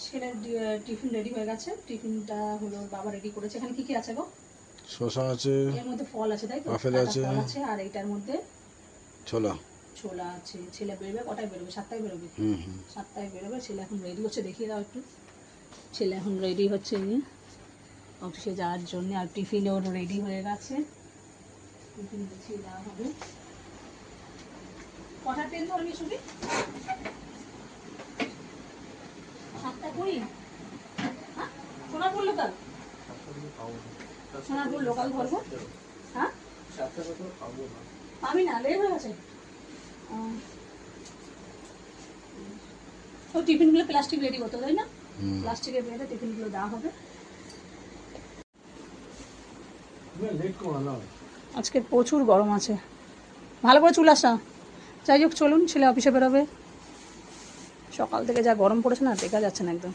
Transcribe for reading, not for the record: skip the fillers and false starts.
ছেলের tiffin ready হয়ে গেছে, টিফিনটা হলো বাবা রেডি করেছে। এখানে কি কি আছে গো? শসা আছে, এর মধ্যে ফল আছে তাই তো, আপেল আছে, ফল আছে, আর এইটার মধ্যে ছোলা। ছোলা আছে। ছেলে বেরোবে কটায় বেরোবে? 7টায় বেরোবে। 7টায় বেরোবে। ছেলে এখন রেডি হচ্ছে, দেখিয়ে দাও একটু। ছেলে এখন রেডি হচ্ছে অফিসে যাওয়ার জন্য, আর টিফিনও রেডি হয়ে গেছে, টিফিন গুছিয়ে দেওয়া হবে। কটা ট্রেন ধরবি শুধু? 7:20। হ্যাঁ, সোনারপুর লোকাল, সোনারপুর লোকাল ধরবো। হ্যাঁ, পাবি না, লেট হয়ে গেছে। তো টিফিনগুলো প্লাস্টিক রেডি করতে তাই না? প্লাস্টিকের বেঁধে টিফিনগুলো দেওয়া হবে। আজকে প্রচুর গরম আছে, ভালো করে চুল আসা। যাই হোক চলুন, ছেলে অফিসে বেরোবে। সকাল থেকে যা গরম পড়েছে না, দেখা যাচ্ছে না একদম।